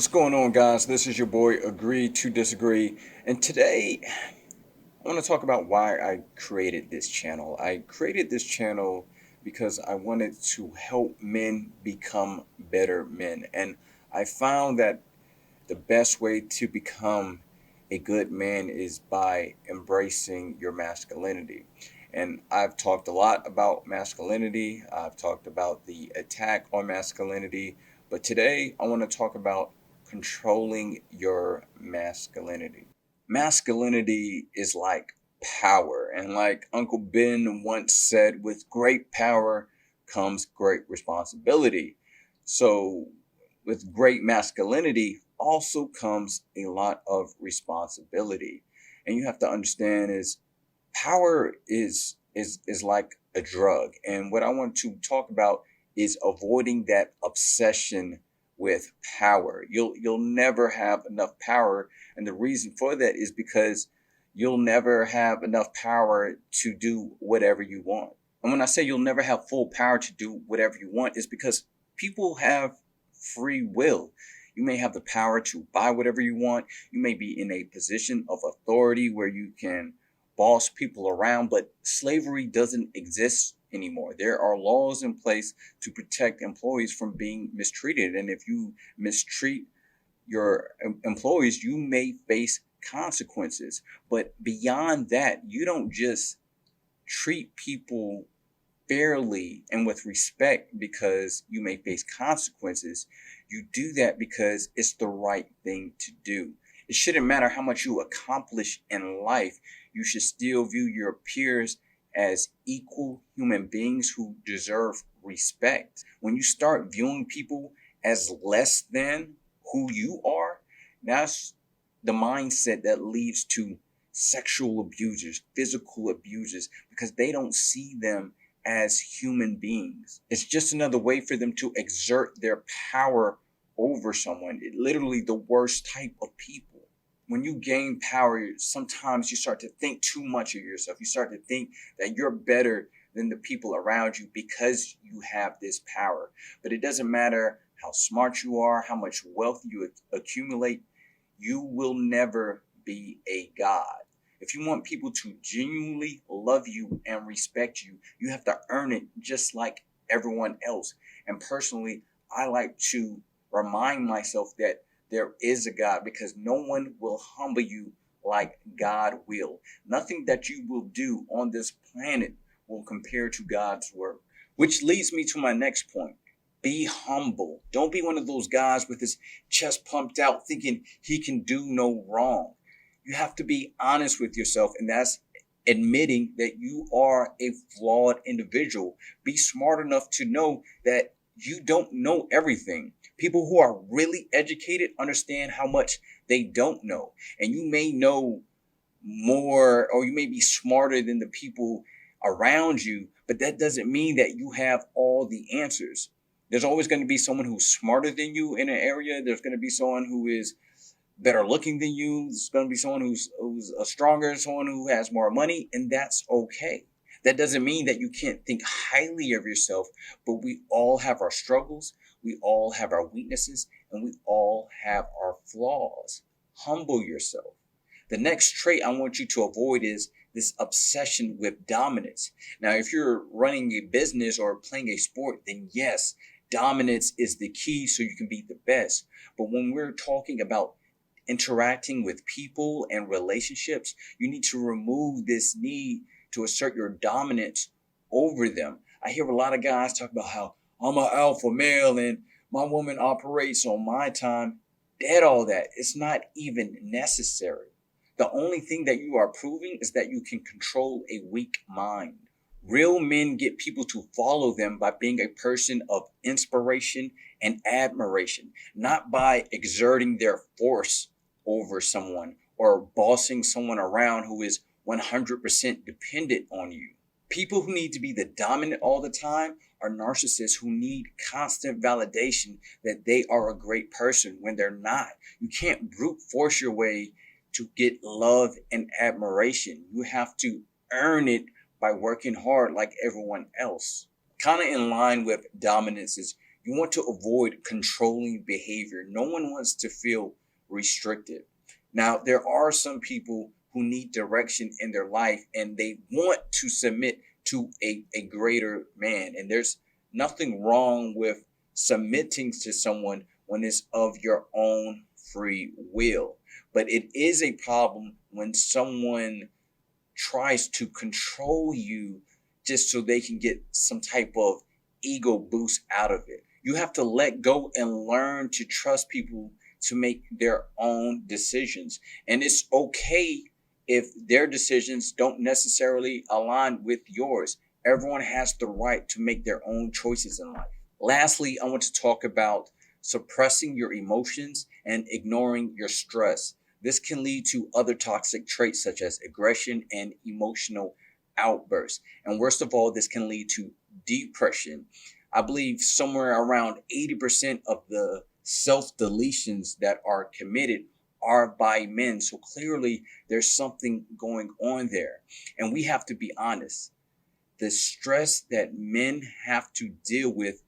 What's going on, guys? This is your boy Agree to Disagree, and today I want to talk about why I created this channel. I created this channel because I wanted to help men become better men, and I found that the best way to become a good man is by embracing your masculinity. And I've talked a lot about masculinity, I've talked about the attack on masculinity, but today I want to talk about controlling your masculinity. Masculinity is like power, and like Uncle Ben once said, with great power comes great responsibility. So, with great masculinity also comes a lot of responsibility. And you have to understand is power is like a drug. And what I want to talk about is avoiding that obsession with power. You'll never have enough power, and the reason for that is because you'll never have enough power to do whatever you want. And when I say you'll never have full power to do whatever you want, is because people have free will. You may have the power to buy whatever you want. You may be in a position of authority where you can boss people around, but slavery doesn't exist anymore. There are laws in place to protect employees from being mistreated. And if you mistreat your employees, you may face consequences. But beyond that, you don't just treat people fairly and with respect because you may face consequences. You do that because it's the right thing to do. It shouldn't matter how much you accomplish in life. You should still view your peers as equal human beings who deserve respect. When you start viewing people as less than who you are, that's the mindset that leads to sexual abusers, physical abusers, because they don't see them as human beings. It's just another way for them to exert their power over someone. Literally the worst type of people. When you gain power, sometimes you start to think too much of yourself. You start to think that you're better than the people around you because you have this power. But it doesn't matter how smart you are, how much wealth you accumulate, you will never be a god. If you want people to genuinely love you and respect you, you have to earn it just like everyone else. And personally, I like to remind myself that there is a God, because no one will humble you like God will. Nothing that you will do on this planet will compare to God's work. Which leads me to my next point. Be humble. Don't be one of those guys with his chest pumped out thinking he can do no wrong. You have to be honest with yourself, and that's admitting that you are a flawed individual. Be smart enough to know that you don't know everything. People who are really educated understand how much they don't know. And you may know more, or you may be smarter than the people around you, but that doesn't mean that you have all the answers. There's always going to be someone who's smarter than you in an area. There's going to be someone who is better looking than you. There's going to be someone who's a stronger, someone who has more money, and that's okay. That doesn't mean that you can't think highly of yourself, but we all have our struggles, we all have our weaknesses, and we all have our flaws. Humble yourself. The next trait I want you to avoid is this obsession with dominance. Now, if you're running a business or playing a sport, then yes, dominance is the key so you can be the best. But when we're talking about interacting with people and relationships, you need to remove this need to assert your dominance over them. I hear a lot of guys talk about how I'm an alpha male and my woman operates on my time. Dead all that. It's not even necessary. The only thing that you are proving is that you can control a weak mind. Real men get people to follow them by being a person of inspiration and admiration, not by exerting their force over someone or bossing someone around who is 100% dependent on you. People who need to be the dominant all the time are narcissists who need constant validation that they are a great person when they're not. You can't brute force your way to get love and admiration. You have to earn it by working hard like everyone else. Kind of in line with dominance is You want to avoid controlling behavior. No one wants to feel restricted. Now, there are some people who need direction in their life and they want to submit to a greater man. And there's nothing wrong with submitting to someone when it's of your own free will. But it is a problem when someone tries to control you just so they can get some type of ego boost out of it. You have to let go and learn to trust people to make their own decisions. And it's okay if their decisions don't necessarily align with yours. Everyone has the right to make their own choices in life. Lastly, I want to talk about suppressing your emotions and ignoring your stress. This can lead to other toxic traits such as aggression and emotional outbursts. And worst of all, this can lead to depression. I believe somewhere around 80% of the self deletions that are committed are by men. So clearly, there's something going on there. And we have to be honest. The stress that men have to deal with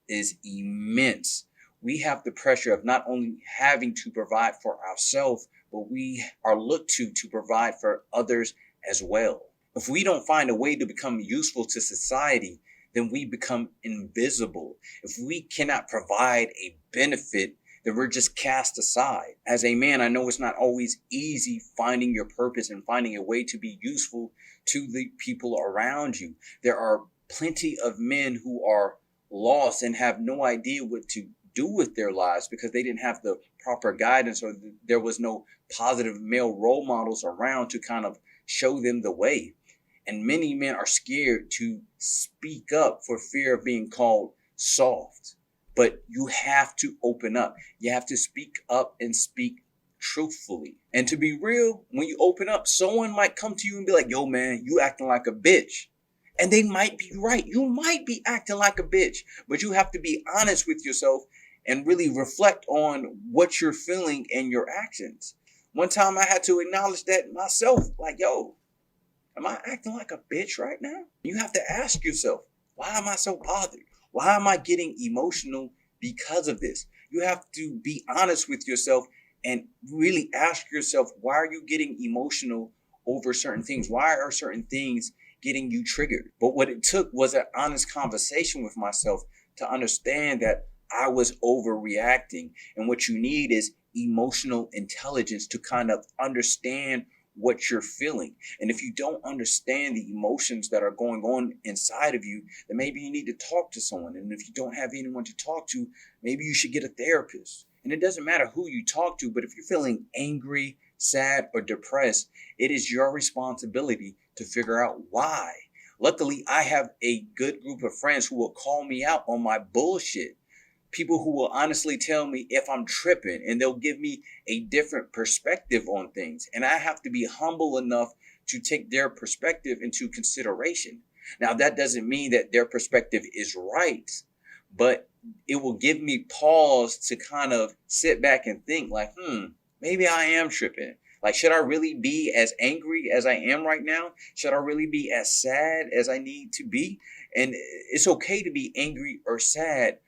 is immense. We have the pressure of not only having to provide for ourselves, but we are looked to provide for others as well. If we don't find a way to become useful to society, then we become invisible. If we cannot provide a benefit, then we're just cast aside. As a man, I know it's not always easy finding your purpose and finding a way to be useful to the people around you. There are plenty of men who are lost and have no idea what to do with their lives because they didn't have the proper guidance or there was no positive male role models around to kind of show them the way. And many men are scared to speak up for fear of being called soft. But you have to open up. You have to speak up and speak truthfully. And to be real, when you open up, someone might come to you and be like, yo, man, you acting like a bitch. And they might be right. You might be acting like a bitch, but you have to be honest with yourself and really reflect on what you're feeling and your actions. One time I had to acknowledge that myself, like, yo, am I acting like a bitch right now? You have to ask yourself, why am I so bothered? Why am I getting emotional because of this? You have to be honest with yourself and really ask yourself, why are you getting emotional over certain things? Why are certain things getting you triggered? But what it took was an honest conversation with myself to understand that I was overreacting. And what you need is emotional intelligence to kind of understand what you're feeling. And if you don't understand the emotions that are going on inside of you, then maybe you need to talk to someone. And if you don't have anyone to talk to, maybe you should get a therapist. And it doesn't matter who you talk to, but if you're feeling angry, sad, or depressed, it is your responsibility to figure out why. Luckily, I have a good group of friends who will call me out on my bullshit. People who will honestly tell me if I'm tripping, and they'll give me a different perspective on things. And I have to be humble enough to take their perspective into consideration. Now, that doesn't mean that their perspective is right, but it will give me pause to kind of sit back and think like, maybe I am tripping. Like, should I really be as angry as I am right now? Should I really be as sad as I need to be? And it's okay to be angry or sad,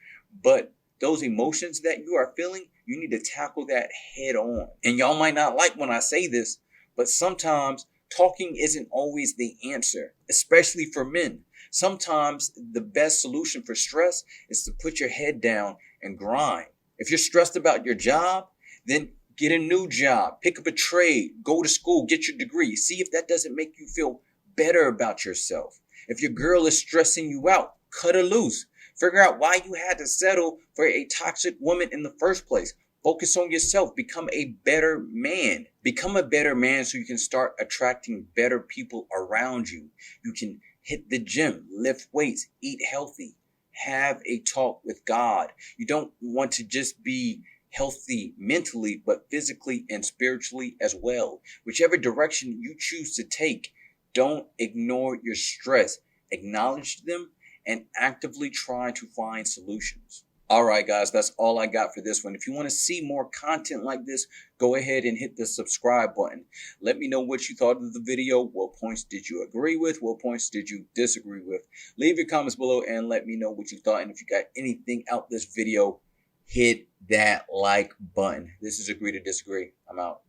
but those emotions that you are feeling, you need to tackle that head on. And y'all might not like when I say this, but sometimes talking isn't always the answer, especially for men. Sometimes the best solution for stress is to put your head down and grind. If you're stressed about your job, then get a new job, pick up a trade, go to school, get your degree. See if that doesn't make you feel better about yourself. If your girl is stressing you out, cut her loose. Figure out why you had to settle for a toxic woman in the first place. Focus on yourself. Become a better man. Become a better man so you can start attracting better people around you. You can hit the gym, lift weights, eat healthy, have a talk with God. You don't want to just be healthy mentally, but physically and spiritually as well. Whichever direction you choose to take, don't ignore your stress. Acknowledge them and actively try to find solutions. All right, guys, that's all I got for this one. If you want to see more content like this, go ahead and hit the subscribe button. Let me know what you thought of the video. What points did you agree with? What points did you disagree with? Leave your comments below and let me know what you thought. And if you got anything out this video, hit that like button. This is Agree to Disagree. I'm out.